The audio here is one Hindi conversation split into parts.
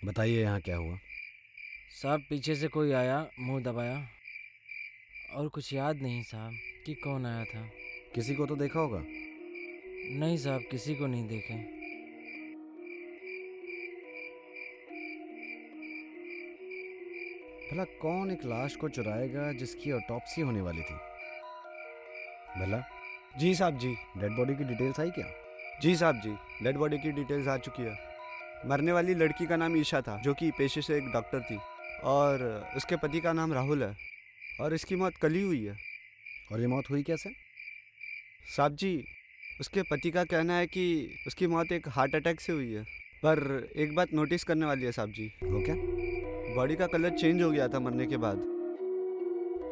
बताइए यहाँ क्या हुआ? साहब पीछे से कोई आया, मुंह दबाया और कुछ याद नहीं साहब कि कौन आया था। किसी को तो देखा होगा? नहीं साहब, किसी को नहीं देखे। भला कौन एक लाश को चुराएगा जिसकी ऑटोप्सी होने वाली थी? भला जी साहब जी। डेड बॉडी की डिटेल्स आई क्या? जी साहब जी, डेड बॉडी की डिटेल्स आ चुकी है। मरने वाली लड़की का नाम ईशा था, जो कि पेशे से एक डॉक्टर थी, और उसके पति का नाम राहुल है, और इसकी मौत कल ही हुई है। और ये मौत हुई कैसे? साहब जी, उसके पति का कहना है कि उसकी मौत एक हार्ट अटैक से हुई है। पर एक बात नोटिस करने वाली है साहब जी। वो क्या? बॉडी का कलर चेंज हो गया था मरने के बाद,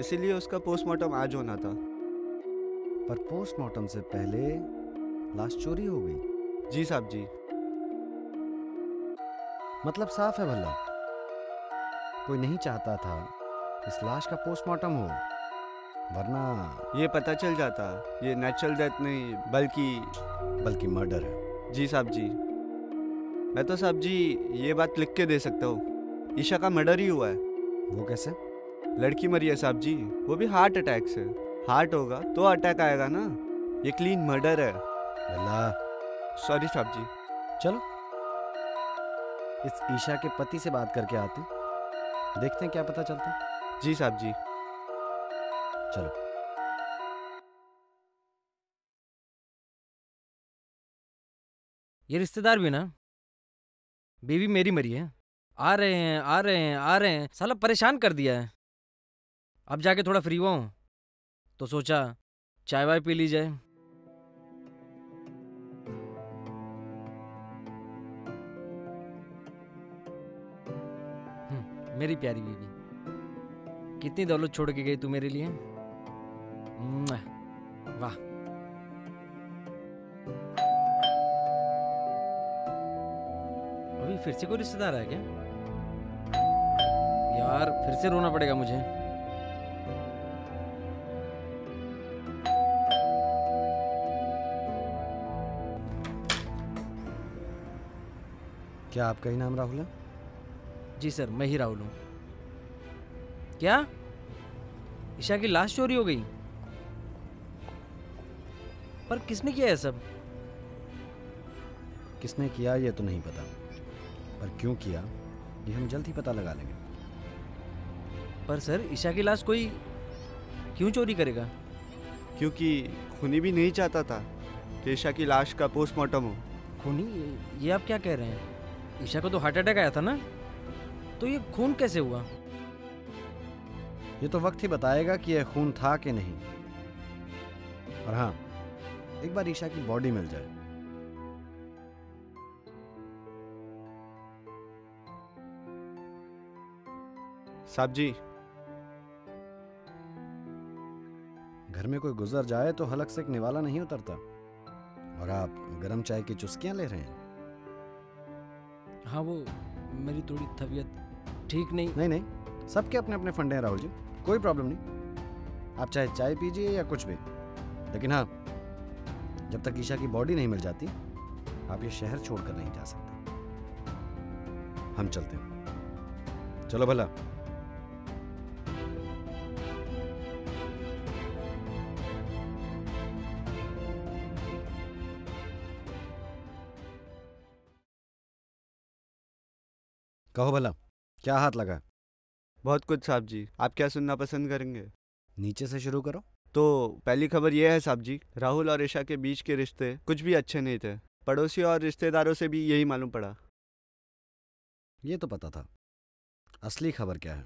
इसीलिए उसका पोस्टमार्टम आज होना था। पर पोस्टमार्टम से पहले लाश चोरी हो गई? जी साहब जी। मतलब साफ है भला कोई नहीं चाहता था इस लाश का पोस्टमार्टम हो, वरना ये पता चल जाता ये नेचुरल डेथ नहीं बल्कि मर्डर है। जी साहब जी। मैं तो साहब जी ये बात लिख के दे सकता हूँ, ईशा का मर्डर ही हुआ है। वो कैसे? लड़की मरी है साहब जी, वो भी हार्ट अटैक से। हार्ट होगा तो अटैक आएगा ना, ये क्लीन मर्डर है। भला सॉरी साहब जी। चलो इस ईशा के पति से बात करके आते, देखते हैं क्या पता चलता। जी साहब जी। चलो। ये रिश्तेदार भी ना, बीवी मेरी मरी है, आ रहे हैं आ रहे हैं आ रहे हैं, साला परेशान कर दिया है। अब जाके थोड़ा फ्री हुआ हूँ तो सोचा चाय वाय पी ली जाए। मेरी प्यारी बीवी, कितनी दौलत छोड़ के गई तू मेरे लिए। वाह। अभी फिर से कोई रिश्तेदार है क्या यार? फिर से रोना पड़ेगा मुझे। क्या आपका ही नाम राहुल है? जी सर, मैं ही राहुल हूँ। क्या ईशा की लाश चोरी हो गई? पर किसने किया है सब? किसने किया ये तो नहीं पता, पर क्यों किया ये हम जल्द ही पता लगा लेंगे। पर सर ईशा की लाश कोई क्यों चोरी करेगा? क्योंकि खूनी भी नहीं चाहता था कि ईशा की लाश का पोस्टमार्टम हो। खूनी? ये आप क्या कह रहे हैं? ईशा को तो हार्ट अटैक आया था ना, तो ये खून कैसे हुआ? ये तो वक्त ही बताएगा कि यह खून था कि नहीं। और हाँ, एक बार ईशा की बॉडी मिल जाए। साहब जी, घर में कोई गुजर जाए तो हलक से एक निवाला नहीं उतरता, और आप गरम चाय की चुस्कियां ले रहे हैं। हाँ, वो मेरी थोड़ी तबीयत ठीक नहीं। नहीं नहीं, सबके अपने अपने फंडे हैं राहुल जी, कोई प्रॉब्लम नहीं। आप चाहे चाय पीजिए या कुछ भी, लेकिन हाँ, जब तक ईशा की बॉडी नहीं मिल जाती आप ये शहर छोड़कर नहीं जा सकते। हम चलते हैं। चलो भला। कहो भला, क्या हाथ लगा? बहुत कुछ साहब जी। आप क्या सुनना पसंद करेंगे? नीचे से शुरू करो। तो पहली खबर यह है साहब जी, राहुल और ईशा के बीच के रिश्ते कुछ भी अच्छे नहीं थे। पड़ोसी और रिश्तेदारों से भी यही मालूम पड़ा। ये तो पता था। असली खबर क्या है?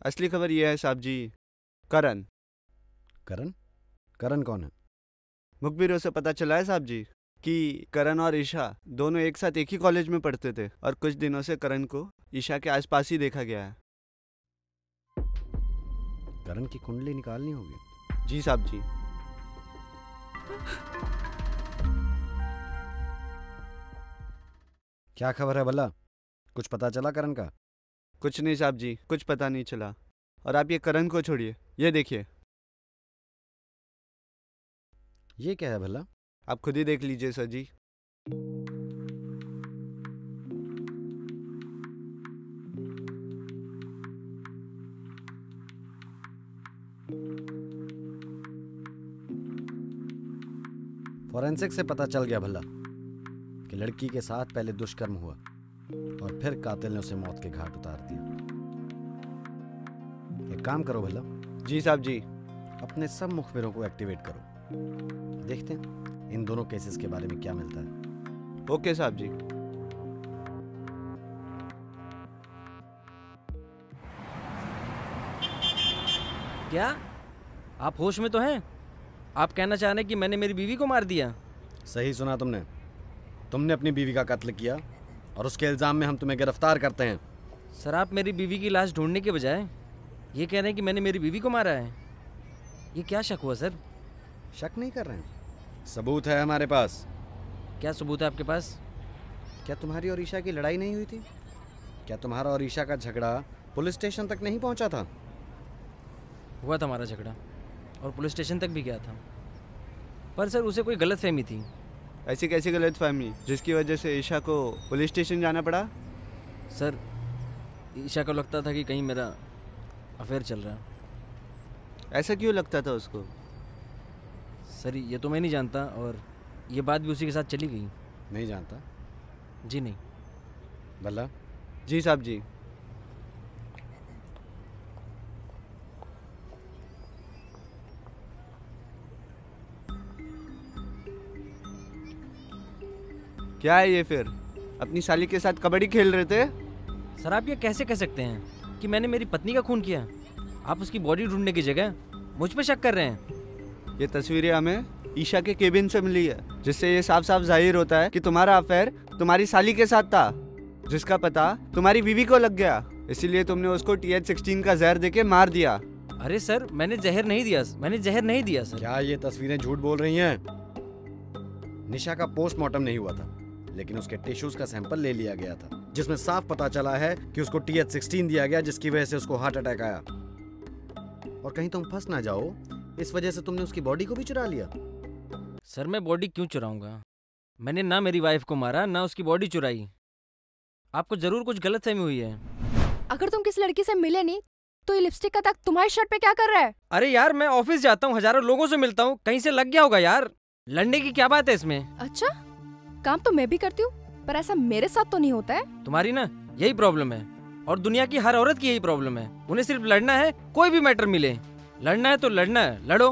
असली खबर यह है साहब जी, करण। करण? करण कौन है? मुखबिरों से पता चला है साहब जी कि करण और ईशा दोनों एक साथ एक ही कॉलेज में पढ़ते थे, और कुछ दिनों से करण को ईशा के आसपास ही देखा गया है। करण की कुंडली निकालनी होगी। जी साहब जी। क्या खबर है भला? कुछ पता चला करण का? कुछ नहीं साहब जी, कुछ पता नहीं चला। और आप ये करण को छोड़िए, ये देखिए। ये क्या है भला? आप खुद ही देख लीजिए सर जी। फॉरेंसिक से पता चल गया भला कि लड़की के साथ पहले दुष्कर्म हुआ और फिर कातिल ने उसे मौत के घाट उतार दिया। एक काम करो भला, जी साहब जी। अपने सब मुखबिरों को एक्टिवेट करो, देखते हैं इन दोनों केसेस के बारे में क्या मिलता है। ओके साहब जी। क्या आप होश में तो हैं? आप कहना चाह रहे हैं कि मैंने मेरी बीवी को मार दिया? सही सुना तुमने। तुमने अपनी बीवी का कत्ल किया और उसके इल्जाम में हम तुम्हें गिरफ्तार करते हैं। सर, आप मेरी बीवी की लाश ढूंढने के बजाय ये कह रहे हैं कि मैंने मेरी बीवी को मारा है। ये क्या शक हुआ सर? शक नहीं कर रहे हैं, सबूत है हमारे पास। क्या सबूत है आपके पास? क्या तुम्हारी और ईशा की लड़ाई नहीं हुई थी? क्या तुम्हारा और ईशा का झगड़ा पुलिस स्टेशन तक नहीं पहुंचा था? हुआ था हमारा झगड़ा और पुलिस स्टेशन तक भी गया था, पर सर उसे कोई गलतफहमी थी। ऐसी कैसी गलतफहमी जिसकी वजह से ईशा को पुलिस स्टेशन जाना पड़ा? सर, ईशा को लगता था कि कहीं मेरा अफेयर चल रहा है। ऐसा क्यों लगता था उसको? सर, ये तो मैं नहीं जानता और ये बात भी उसी के साथ चली गई। नहीं जानता? जी नहीं। भला? जी साहब जी। क्या है ये फिर? अपनी साली के साथ कबड्डी खेल रहे थे? सर, आप ये कैसे कह सकते हैं कि मैंने मेरी पत्नी का खून किया? आप उसकी बॉडी ढूंढने की जगह मुझ पे शक कर रहे हैं। ये तस्वीरें हमें ईशा के केबिन से मिली है, जिससे ये साफ साफ जाहिर होता है कि तुम्हारा अफेयर तुम्हारी साली के साथ था, जिसका पता तुम्हारी बीवी को लग गया। इसीलिए तुमने उसको TH16 का जहर देके मार दिया। अरे सर, मैंने जहर नहीं दिया, मैंने जहर नहीं दिया सर। क्या ये तस्वीरें झूठ बोल रही हैं? निशा का पोस्टमार्टम नहीं हुआ था, लेकिन उसके टिश्यूज का सैंपल ले लिया गया था, जिसमें साफ पता चला है कि उसको TH16 दिया गया, जिसकी वजह से उसको हार्ट अटैक आया। और कहीं तुम फंस ना जाओ, इस वजह से तुमने उसकी बॉडी को भी चुरा लिया। सर, मैं बॉडी क्यों चुराऊंगा? मैंने ना मेरी वाइफ को मारा, ना उसकी बॉडी चुराई। आपको जरूर कुछ गलतफहमी हुई है। अगर तुम किसी लड़की से मिले नहीं तो ये लिपस्टिक का दाग तुम्हारी शर्ट पे क्या कर रहा है? अरे यार, मैं ऑफिस जाता हूँ, हजारों लोगों से मिलता हूँ, कहीं से लग गया होगा यार। लड़ने की क्या बात है इसमें? अच्छा, काम तो मैं भी करती हूँ, पर ऐसा मेरे साथ तो नहीं होता है। तुम्हारी ना यही प्रॉब्लम है, और दुनिया की हर औरत की यही प्रॉब्लम है। उन्हें सिर्फ लड़ना है, कोई भी मैटर मिले। लड़ना है तो लड़ना है, लड़ो।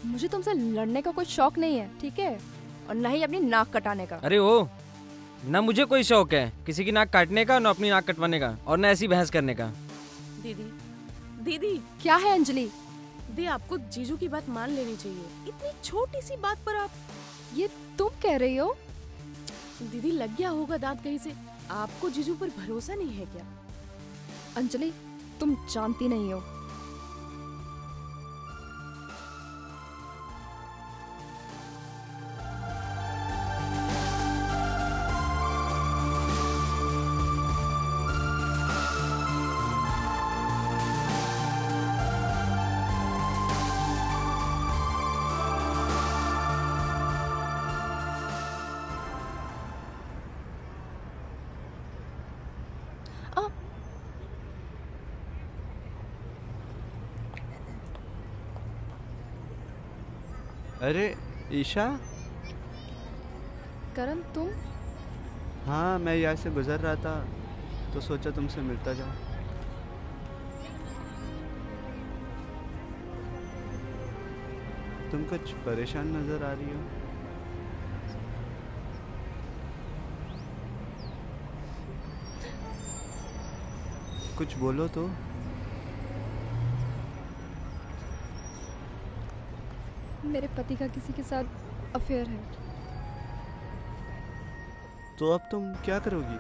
मुझे तुमसे लड़ने का कोई शौक नहीं है, ठीक है? और ना ही अपनी नाक कटाने का। अरे ओ, ना मुझे कोई शौक है किसी की नाक काटने का, ना अपनी नाक कटवाने का, और ना ऐसी बहस करने का। दीदी, दीदी, क्या है अंजलि? दी आपको जीजू की बात मान लेनी चाहिए। इतनी छोटी सी बात पर आप। ये तुम कह रही हो? दीदी, लग गया होगा दांत कहीं से। आपको जीजू पर भरोसा नहीं है क्या? अंजलि, तुम जानती नहीं हो। अरे ईशा। करण, तुम? हाँ, मैं यहाँ से गुजर रहा था तो सोचा तुमसे मिलता जाऊं। तुम कुछ परेशान नजर आ रही हो। कुछ बोलो तो। मेरे पति का किसी के साथ अफेयर है। तो अब तुम क्या करोगी?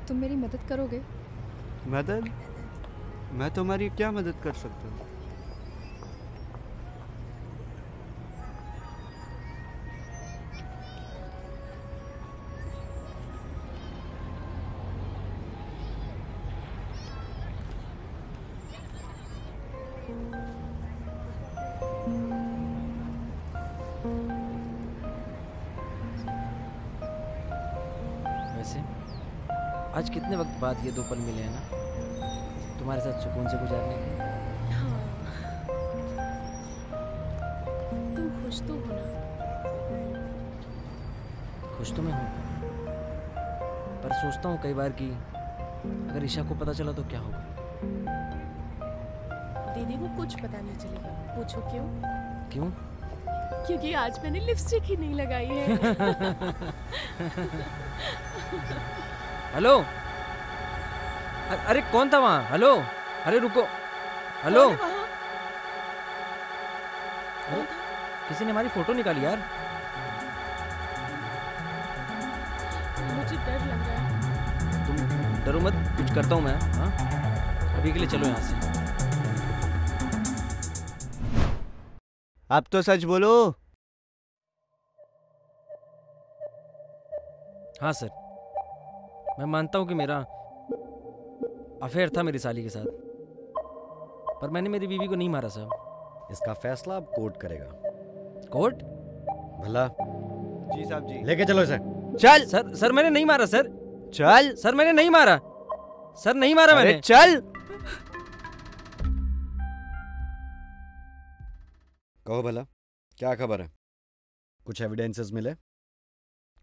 तुम मेरी मदद करोगे? मदद? मैं तुम्हारी क्या मदद कर सकता हूँ? वैसे आज कितने वक्त बाद ये दो पल मिले हैं ना, तुम्हारे साथ सुकून से गुजारने के। हाँ। तुम खुश तो हो ना? खुश तो मैं हूँ, पर सोचता हूँ कई बार कि अगर ईशा को पता चला तो क्या होगा। दीदी को कुछ पता नहीं चलेगा। पूछो क्यों? क्यों? क्योंकि आज मैंने लिपस्टिक ही नहीं लगाई है। हेलो, अरे कौन था वहाँ? हेलो, अरे रुको, हेलो। कौन है वहाँ? कौन था? किसी ने हमारी फोटो निकाली यार। मुझे डर लग रहा है। तुम डरो मत, कुछ करता हूँ मैं। हाँ, अभी के लिए चलो यहाँ से। आप तो सच बोलो। हाँ सर, मैं मानता हूँ कि मेरा अफेयर था मेरी साली के साथ, पर मैंने मेरी बीवी को नहीं मारा साहब। इसका फैसला अब कोर्ट करेगा। कोर्ट? भला जी साहब जी। लेके चलो इसे। चल सर मैंने नहीं मारा सर। चल। सर मैंने नहीं मारा। सर नहीं मारा अरे मैंने। चल। कहो भला, क्या खबर है? कुछ एविडेंसेस मिले?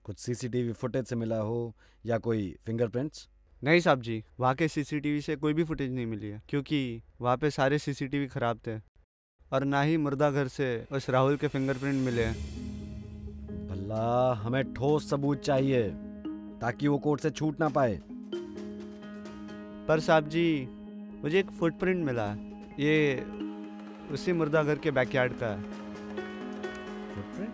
कुछ सीसीटीवी फुटेज से मिला हो या कोई फिंगरप्रिंट्स? नहीं साहब जी, वहाँ के सीसीटीवी से कोई भी फुटेज नहीं मिली है, क्योंकि वहाँ पे सारे सीसीटीवी खराब थे और ना ही मुर्दा घर से उस राहुल के फिंगरप्रिंट मिले हैं। भला हमें ठोस सबूत चाहिए ताकि वो कोर्ट से छूट ना पाए। पर साहब जी, मुझे एक फुटप्रिंट मिला है, ये उसी मुर्दा घर के बैकयार्ड का है। फुटप्रिंट?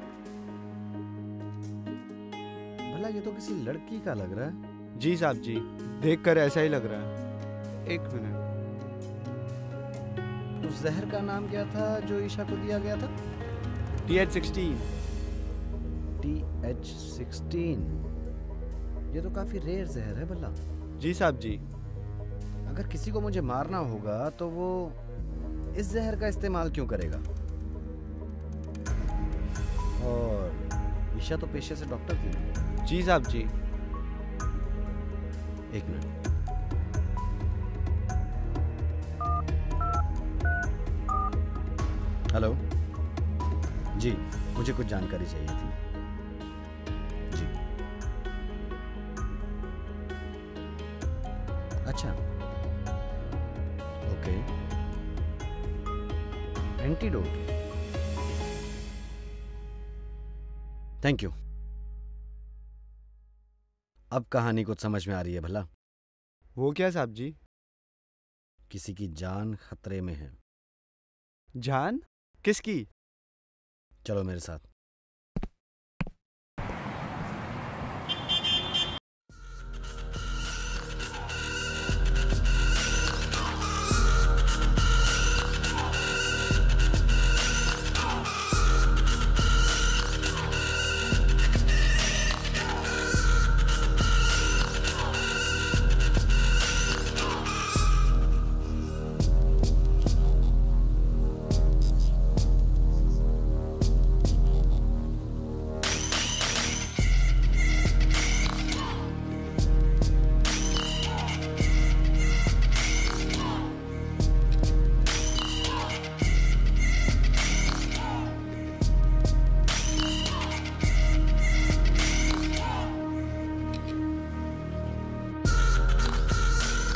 भला ये तो किसी लड़की का लग रहा है। जी साहब जी, देखकर ऐसा ही लग रहा है। एक मिनट। उस जहर का नाम क्या था जो ईशा को दिया गया था? TH16। TH16। ये तो काफी रेयर जहर है भला। जी साहब जी। अगर किसी को मुझे मारना होगा तो वो इस जहर का इस्तेमाल क्यों करेगा? और ईशा तो पेशे से डॉक्टर थी। जी साहब जी। एक मिनट। हेलो जी, मुझे कुछ जानकारी चाहिए थी जी। अच्छा, ओके। एंटीडोट? Thank you. अब कहानी कुछ समझ में आ रही है भला। वो क्या साहब जी? किसी की जान खतरे में है। जान? किसकी? चलो मेरे साथ।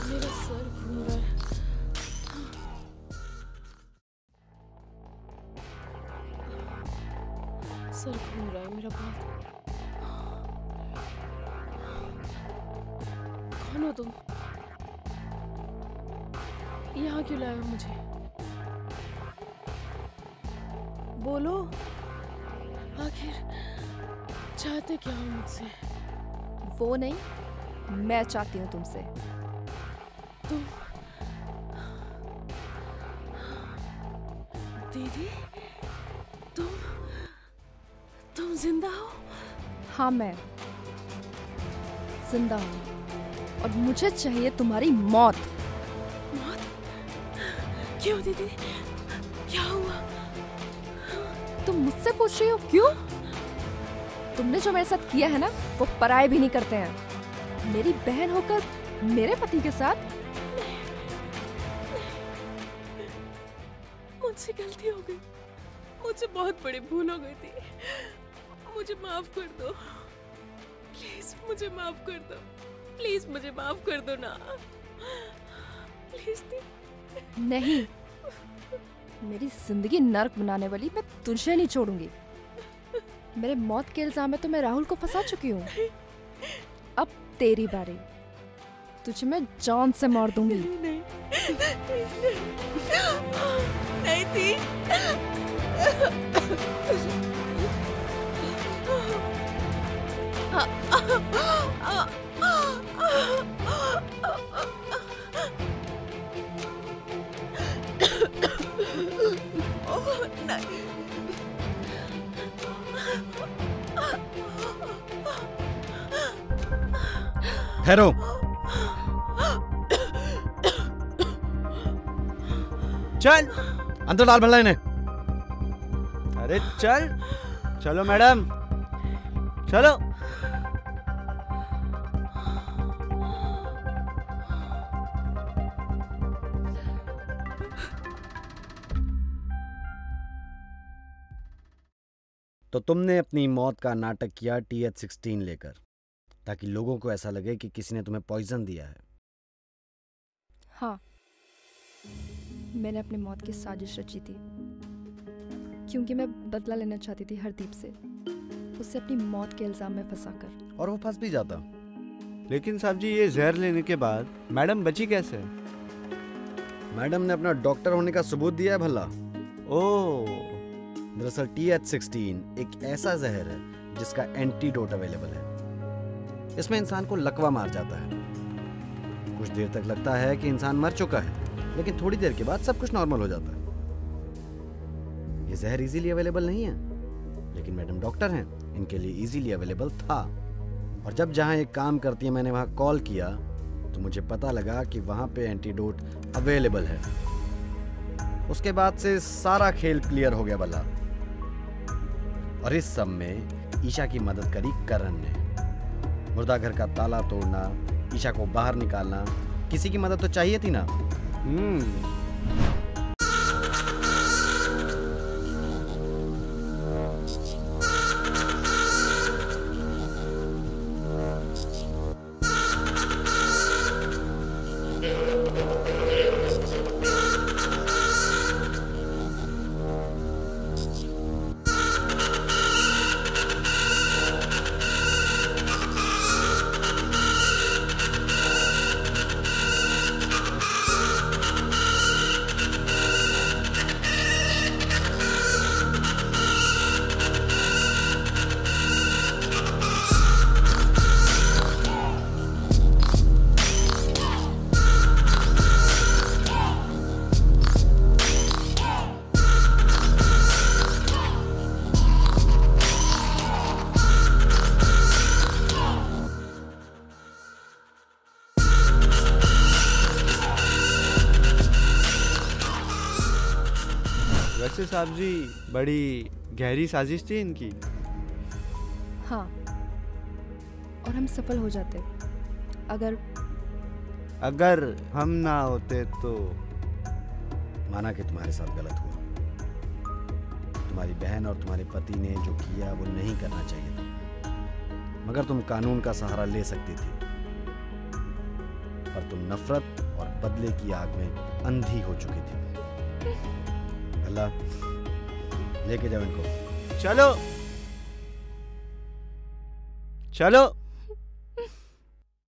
मेरा सर घूम रहा है। सर घूम रहा है मेरा बहुत। कौन हो तुम? यहाँ क्यों लाए हो मुझे? बोलो, आखिर चाहते क्या हो मुझसे? वो नहीं, मैं चाहती हूँ तुमसे। तुम दीदी, तुम जिंदा हो? हाँ, मैं जिंदा हूँ और मुझे चाहिए तुम्हारी मौत। मौत? क्यों दीदी, क्या हुआ? तुम मुझसे पूछ रही हो क्यों? तुमने जो मेरे साथ किया है ना, वो पराये भी नहीं करते हैं। मेरी बहन होकर मेरे पति के साथ। मुझसे गलती हो गई, मुझसे बहुत बड़ी भूल हो गई थी। मुझे माफ कर दो प्लीज, मुझे माफ कर दो प्लीज, मुझे माफ कर दो ना प्लीज। नहीं, मेरी जिंदगी नर्क बनाने वाली मैं तुझे नहीं छोड़ूंगी। मेरे मौत के इल्जाम में तो मैं राहुल को फंसा चुकी हूँ। अब तेरी बारी, तुझे मैं जान से मार दूंगी। नहीं नहीं थी। ठहरो। चल अंदर डाल भल्ला इन्हें। अरे चल, चलो मैडम, चलो। तो तुमने अपनी मौत का नाटक किया TH16 लेकर, ताकि लोगों को ऐसा लगे कि किसी ने तुम्हें पॉइजन दिया है। हाँ, मैंने अपनी मौत की साजिश रची थी, क्योंकि मैं बदला लेना चाहती थी हरदीप से, उसे अपनी मौत के इल्जाम में फंसाकर। और वो फंस भी जाता। लेकिन साहब जी, ये जहर लेने के बाद मैडम बची कैसे? मैडम ने अपना डॉक्टर होने का सबूत दिया है भल्ला। ओह, दरअसल TH16 एक ऐसा जहर है जिसका एंटीडोट अवेलेबल है। इसमें इंसान को लकवा मार जाता है। कुछ देर तक लगता है कि इंसान मर चुका है, लेकिन थोड़ी देर के बाद सब कुछ नॉर्मल हो जाता है। ये जहर इजीली अवेलेबल नहीं है, लेकिन मैडम डॉक्टर हैं, इनके लिए इजीली अवेलेबल था। और जब जहां ये काम करती है मैंने वहां कॉल किया, तो मुझे पता लगा कि वहां पे एंटीडोट अवेलेबल है। उसके बाद से सारा खेल क्लियर हो गया भला। और इस सब में ईशा की मदद करी करण ने। मुर्दा घर का ताला तोड़ना, ईशा को बाहर निकालना, किसी की मदद तो चाहिए थी ना। वैसे साहब जी, बड़ी गहरी साजिश थी इनकी। हाँ, और हम सफल हो जाते अगर हम ना होते तो। माना कि तुम्हारे साथ गलत हुआ। तुम्हारी बहन और तुम्हारे पति ने जो किया वो नहीं करना चाहिए था, मगर तुम कानून का सहारा ले सकती थी। पर तुम नफरत और बदले की आग में अंधी हो चुकी थी। भला लेके जाओ इनको। चलो चलो।